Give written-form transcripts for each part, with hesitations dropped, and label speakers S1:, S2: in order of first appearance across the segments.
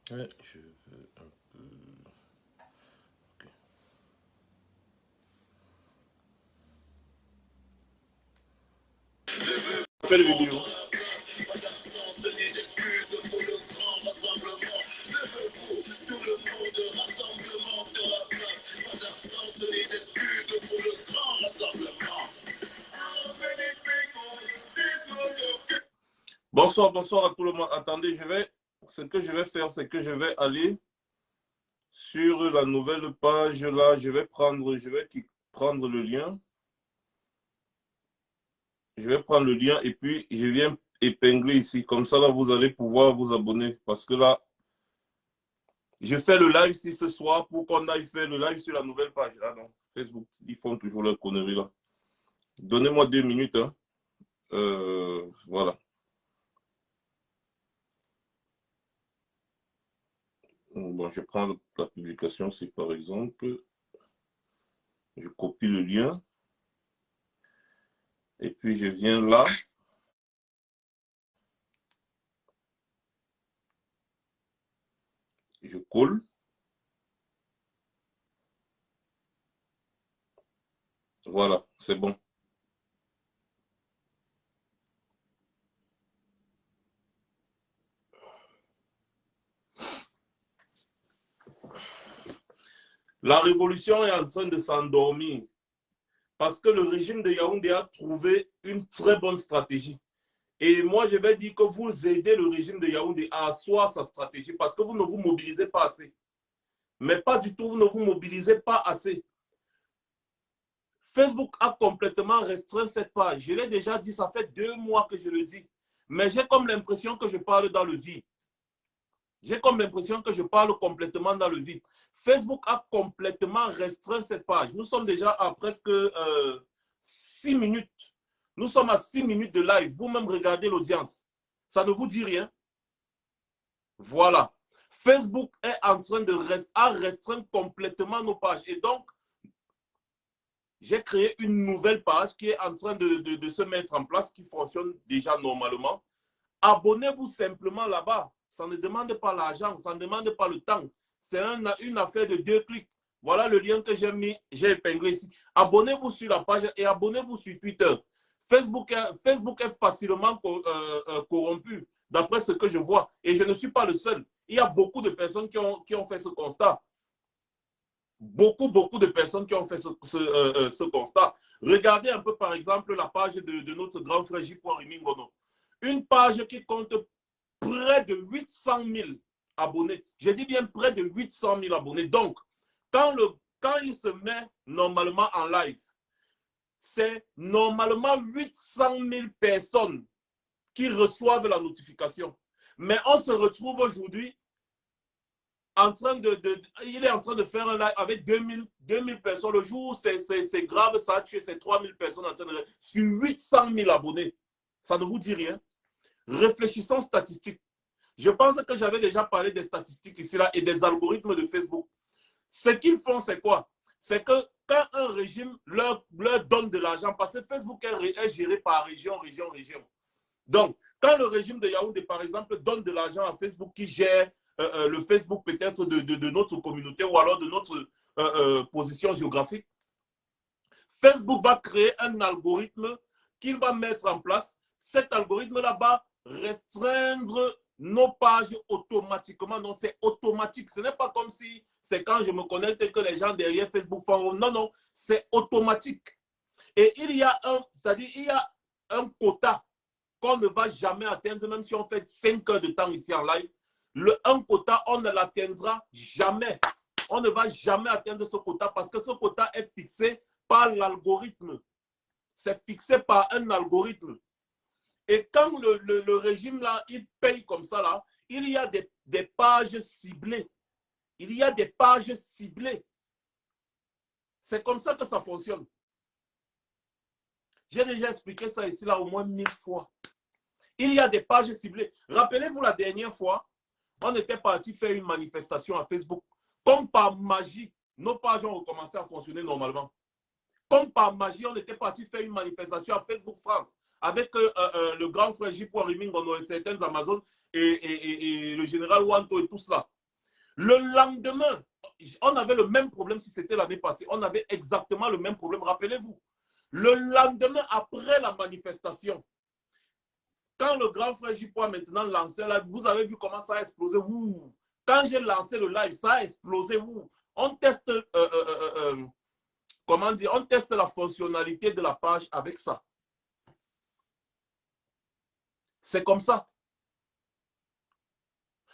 S1: Ouais, je veux un peu. Ok. Quelle vidéo? Bonsoir, bonsoir à tout le monde. Attendez, ce que je vais faire, c'est que je vais aller sur la nouvelle page là. Prendre le lien. Je vais prendre le lien et puis je viens épingler ici. Comme ça, là, vous allez pouvoir vous abonner. Parce que là, je fais le live ici ce soir pour qu'on aille faire le live sur la nouvelle page. Là, non, Facebook, ils font toujours leur connerie là. Donnez-moi 2 minutes. Hein. Voilà. Bon, je prends la publication, c'est par exemple, je copie le lien et puis je viens là. Je colle. Voilà, c'est bon. La révolution est en train de s'endormir parce que le régime de Yaoundé a trouvé une très bonne stratégie. Et moi, je vais dire que vous aidez le régime de Yaoundé à asseoir sa stratégie parce que vous ne vous mobilisez pas assez. Mais pas du tout, vous ne vous mobilisez pas assez. Facebook a complètement restreint cette page. Je l'ai déjà dit, ça fait 2 mois que je le dis. Mais j'ai comme l'impression que je parle dans le vide. J'ai comme l'impression que je parle complètement dans le vide. Facebook a complètement restreint cette page. Nous sommes déjà à presque 6 minutes. Nous sommes à 6 minutes de live. Vous-même regardez l'audience. Ça ne vous dit rien? Voilà. Facebook est en train de restreindre complètement nos pages. Et donc, j'ai créé une nouvelle page qui est en train de se mettre en place, qui fonctionne déjà normalement. Abonnez-vous simplement là-bas. Ça ne demande pas l'argent, ça ne demande pas le temps. C'est une affaire de 2 clics. Voilà le lien que j'ai mis, j'ai épinglé ici. Abonnez-vous sur la page et abonnez-vous sur Twitter. Facebook est facilement corrompu, d'après ce que je vois. Et je ne suis pas le seul. Il y a beaucoup de personnes qui ont fait ce constat. Beaucoup de personnes qui ont fait ce constat. Regardez un peu, par exemple, la page de notre grand frère J. Rimingono. Une page qui compte près de 800 000 abonnés. Je dis bien près de 800 000 abonnés. Donc, quand il se met normalement en live, c'est normalement 800 000 personnes qui reçoivent la notification. Mais on se retrouve aujourd'hui il est en train de faire un live avec 2000 personnes. Le jour où c'est grave, ça a tué ces 3000 personnes en train de, sur 800 000 abonnés. Ça ne vous dit rien? Réfléchissons statistiques. Je pense que j'avais déjà parlé des statistiques ici là et des algorithmes de Facebook. Ce qu'ils font, c'est quoi? C'est que quand un régime leur donne de l'argent, parce que Facebook est géré par région. Donc, quand le régime de Yaoundé, par exemple, donne de l'argent à Facebook qui gère le Facebook peut-être de notre communauté ou alors de notre position géographique, Facebook va créer un algorithme qu'il va mettre en place. Cet algorithme-là va restreindre nos pages automatiquement. Donc, c'est automatique. Ce n'est pas comme si c'est quand je me connecte que les gens derrière Facebook font. Non, non, c'est automatique. Et il y a c'est-à-dire, il y a un quota qu'on ne va jamais atteindre, même si on fait 5 heures de temps ici en live. Un quota, on ne l'atteindra jamais. On ne va jamais atteindre ce quota parce que ce quota est fixé par l'algorithme. C'est fixé par un algorithme. Et quand le régime, là, il paye comme ça, là, il y a des pages ciblées. Il y a des pages ciblées. C'est comme ça que ça fonctionne. J'ai déjà expliqué ça ici, là, au moins 1000 fois. Il y a des pages ciblées. Rappelez-vous la dernière fois, on était parti faire une manifestation à Facebook. Comme par magie, nos pages ont recommencé à fonctionner normalement. Comme par magie, on était parti faire une manifestation à Facebook France avec le grand frère J. Rimingono et certaines Amazones et le général Wanto et tout cela. Le lendemain, on avait le même problème si c'était l'année passée. On avait exactement le même problème, rappelez-vous. Le lendemain, après la manifestation, quand le grand frère J.P. a maintenant lancé un live, vous avez vu comment ça a explosé. Ouh. Quand j'ai lancé le live, ça a explosé. Ouh. On teste, comment dire, on teste la fonctionnalité de la page avec ça. C'est comme ça.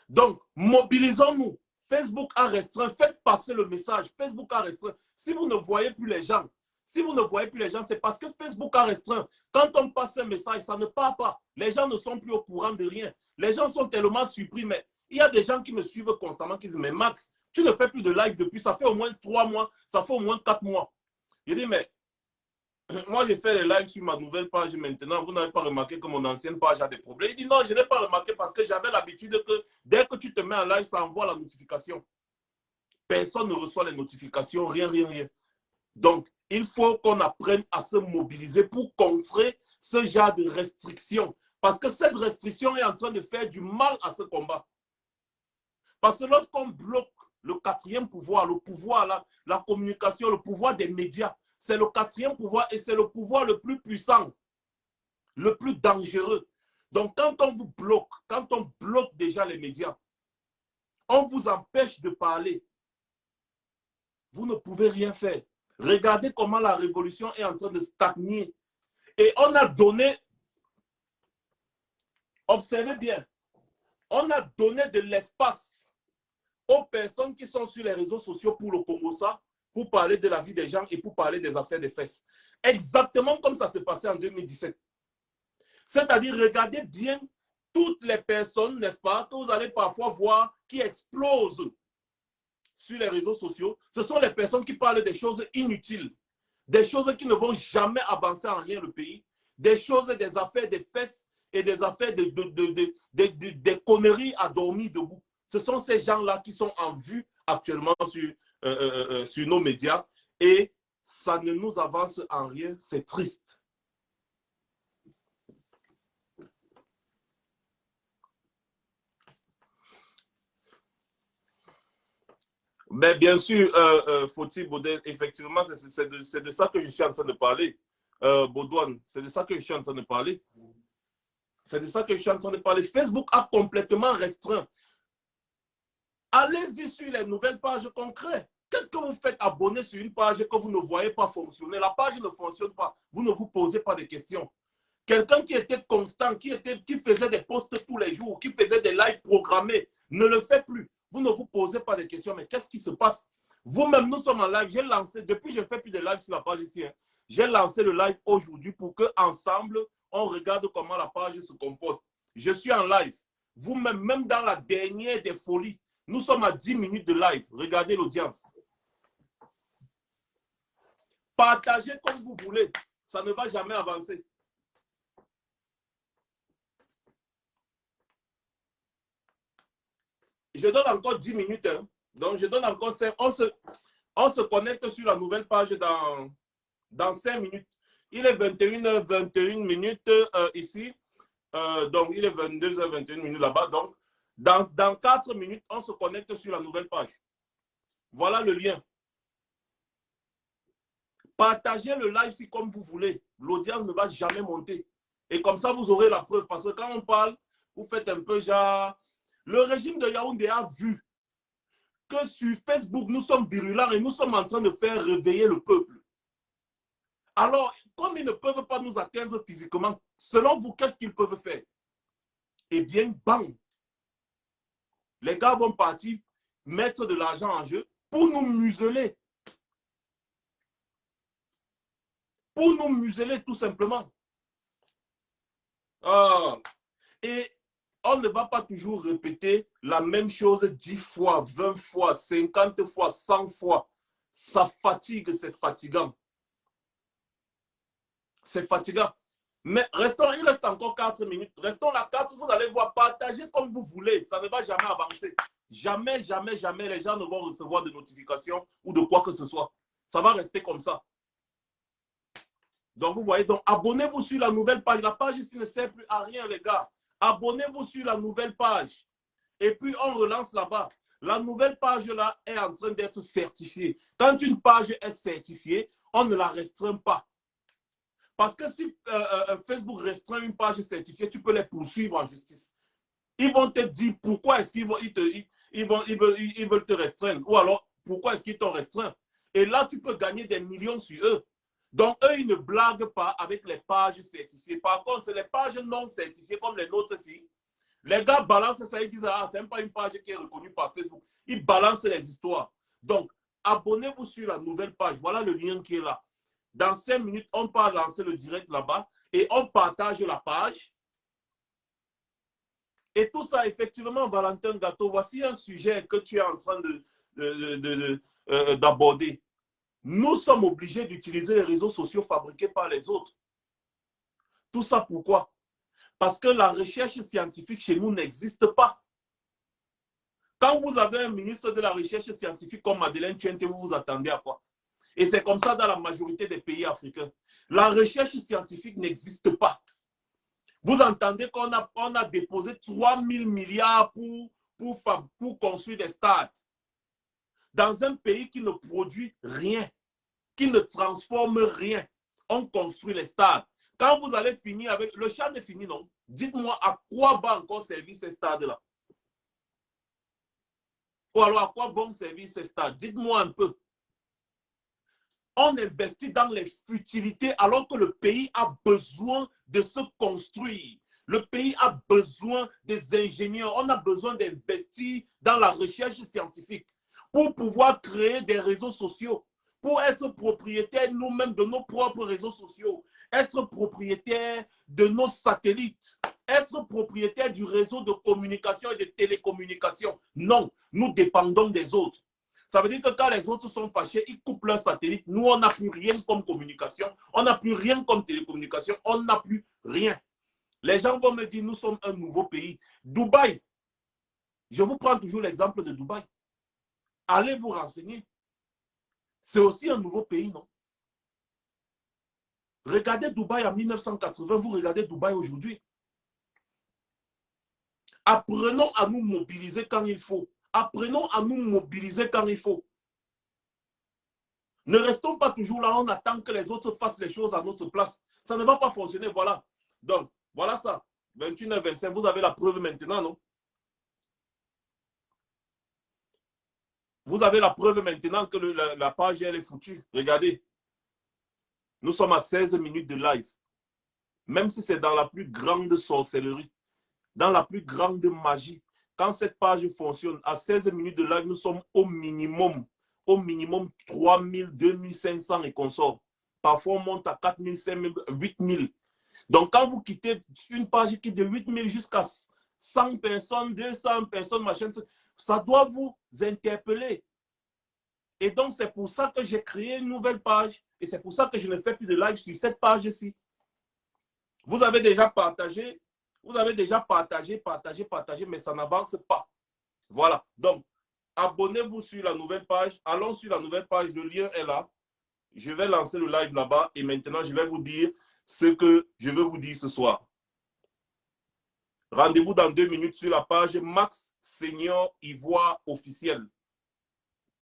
S1: Donc, mobilisons-nous. Facebook a restreint. Faites passer le message. Facebook a restreint. Si vous ne voyez plus les gens, c'est parce que Facebook a restreint. Quand on passe un message, ça ne part pas. Les gens ne sont plus au courant de rien. Les gens sont tellement surpris. Mais il y a des gens qui me suivent constamment qui disent, mais Max, tu ne fais plus de live depuis, ça fait au moins 3 mois, ça fait au moins 4 mois. Je dis, mais moi, j'ai fait les lives sur ma nouvelle page maintenant. Vous n'avez pas remarqué que mon ancienne page a des problèmes? Il dit non, je n'ai pas remarqué parce que j'avais l'habitude que dès que tu te mets en live, ça envoie la notification. Personne ne reçoit les notifications, rien. Donc, il faut qu'on apprenne à se mobiliser pour contrer ce genre de restrictions. Parce que cette restriction est en train de faire du mal à ce combat. Parce que lorsqu'on bloque le quatrième pouvoir, le pouvoir, la communication, le pouvoir des médias, c'est le quatrième pouvoir et c'est le pouvoir le plus puissant, le plus dangereux. Donc, quand on vous bloque, quand on bloque déjà les médias, on vous empêche de parler. Vous ne pouvez rien faire. Regardez comment la révolution est en train de stagner. Et on a donné, observez bien, on a donné de l'espace aux personnes qui sont sur les réseaux sociaux pour le Congo-Ça, pour parler de la vie des gens et pour parler des affaires des fesses. Exactement comme ça s'est passé en 2017. C'est-à-dire, regardez bien toutes les personnes, n'est-ce pas, que vous allez parfois voir qui explosent sur les réseaux sociaux. Ce sont les personnes qui parlent des choses inutiles, des choses qui ne vont jamais avancer en rien le pays, des choses, des affaires des fesses et des affaires des conneries à dormir debout. Ce sont ces gens-là qui sont en vue actuellement sur nos médias et ça ne nous avance en rien, c'est triste. Mais bien sûr, faut-il, Baudel, effectivement, c'est de ça que je suis en train de parler. Baudouane, c'est de ça que je suis en train de parler. C'est de ça que je suis en train de parler. Facebook a complètement restreint. Allez-y sur les nouvelles pages concrètes. Qu'est-ce que vous faites abonner sur une page que vous ne voyez pas fonctionner? La page ne fonctionne pas. Vous ne vous posez pas de questions. Quelqu'un qui était constant, qui faisait des posts tous les jours, qui faisait des lives programmés, ne le fait plus. Vous ne vous posez pas de questions. Mais qu'est-ce qui se passe? Vous-même, nous sommes en live. J'ai lancé, depuis que je ne fais plus de live sur la page ici, hein, j'ai lancé le live aujourd'hui pour qu'ensemble, on regarde comment la page se comporte. Je suis en live. Vous-même, même dans la dernière des folies, nous sommes à 10 minutes de live. Regardez l'audience. Partagez comme vous voulez. Ça ne va jamais avancer. Je donne encore 10 minutes. Hein. Donc, je donne encore 5. On se connecte sur la nouvelle page dans 5 minutes. Il est 21h21 minutes ici. Donc, il est 22h21 minutes là-bas. Donc, dans 4 minutes, on se connecte sur la nouvelle page. Voilà le lien. Partagez le live si comme vous voulez. L'audience ne va jamais monter. Et comme ça, vous aurez la preuve. Parce que quand on parle, vous faites un peu genre... Le régime de Yaoundé a vu que sur Facebook, nous sommes virulents et nous sommes en train de faire réveiller le peuple. Alors, comme ils ne peuvent pas nous atteindre physiquement, selon vous, qu'est-ce qu'ils peuvent faire? Eh bien, bang! Les gars vont partir mettre de l'argent en jeu pour nous museler. Pour nous museler tout simplement. Et on ne va pas toujours répéter la même chose 10 fois, 20 fois, 50 fois, 100 fois. Ça fatigue, c'est fatigant. C'est fatigant. Mais restons, il reste encore 4 minutes. Restons là 4, vous allez voir, partagez comme vous voulez. Ça ne va jamais avancer. Jamais, jamais, jamais les gens ne vont recevoir de notifications ou de quoi que ce soit. Ça va rester comme ça. Donc, vous voyez, donc abonnez-vous sur la nouvelle page. La page ici ne sert plus à rien, les gars. Abonnez-vous sur la nouvelle page. Et puis, on relance là-bas. La nouvelle page là est en train d'être certifiée. Quand une page est certifiée, on ne la restreint pas. Parce que si Facebook restreint une page certifiée, tu peux les poursuivre en justice. Ils vont te dire pourquoi est-ce qu'ils veulent te restreindre. Ou alors, pourquoi est-ce qu'ils t'ont restreint. Et là, tu peux gagner des millions sur eux. Donc, eux, ils ne blaguent pas avec les pages certifiées. Par contre, c'est les pages non certifiées comme les nôtres ici. Les gars balancent ça, ils disent, ah, c'est même pas une page qui est reconnue par Facebook. Ils balancent les histoires. Donc, abonnez-vous sur la nouvelle page. Voilà le lien qui est là. Dans 5 minutes, on peut lancer le direct là-bas et on partage la page. Et tout ça, effectivement, Valentin Gâteau, voici un sujet que tu es en train d'aborder. Nous sommes obligés d'utiliser les réseaux sociaux fabriqués par les autres. Tout ça pourquoi? Parce que la recherche scientifique chez nous n'existe pas. Quand vous avez un ministre de la recherche scientifique comme Madeleine Tchente, vous vous attendez à quoi? Et c'est comme ça dans la majorité des pays africains. La recherche scientifique n'existe pas. Vous entendez qu'on a déposé 3 000 milliards pour construire des stades. Dans un pays qui ne produit rien, qui ne transforme rien, on construit les stades. Quand vous allez finir avec... Le champ est fini, non? Dites-moi à quoi va encore servir ces stades-là? Ou alors à quoi vont servir ces stades? Dites-moi un peu. On investit dans les futilités alors que le pays a besoin de se construire. Le pays a besoin des ingénieurs. On a besoin d'investir dans la recherche scientifique pour pouvoir créer des réseaux sociaux, pour être propriétaires nous-mêmes de nos propres réseaux sociaux, être propriétaires de nos satellites, être propriétaires du réseau de communication et de télécommunication. Non, nous dépendons des autres. Ça veut dire que quand les autres sont fâchés, ils coupent leur satellite. Nous, on n'a plus rien comme communication. On n'a plus rien comme télécommunication. On n'a plus rien. Les gens vont me dire, nous sommes un nouveau pays. Dubaï, je vous prends toujours l'exemple de Dubaï. Allez vous renseigner. C'est aussi un nouveau pays, non? Regardez Dubaï en 1980, vous regardez Dubaï aujourd'hui. Apprenons à nous mobiliser quand il faut. Apprenons à nous mobiliser quand il faut. Ne restons pas toujours là, on attend que les autres fassent les choses à notre place. Ça ne va pas fonctionner, voilà. Donc, voilà ça. 21h25, vous avez la preuve maintenant, non? Vous avez la preuve maintenant que la page, elle est foutue. Regardez. Nous sommes à 16 minutes de live. Même si c'est dans la plus grande sorcellerie, dans la plus grande magie. Quand cette page fonctionne, à 16 minutes de live, nous sommes au minimum 3 000, 2 500 et consorts. Parfois, on monte à 4 000, 5 000, 8 000. Donc, quand vous quittez une page qui est de 8 000 jusqu'à 100 personnes, 200 personnes, machin, ça doit vous interpeller. Et donc, c'est pour ça que j'ai créé une nouvelle page. Et c'est pour ça que je ne fais plus de live sur cette page-ci. Vous avez déjà partagé, mais ça n'avance pas. Voilà. Donc, abonnez-vous sur la nouvelle page. Allons sur la nouvelle page. Le lien est là. Je vais lancer le live là-bas. Et maintenant, je vais vous dire ce que je veux vous dire ce soir. Rendez-vous dans 2 minutes sur la page Max Senior Ivoire officiel.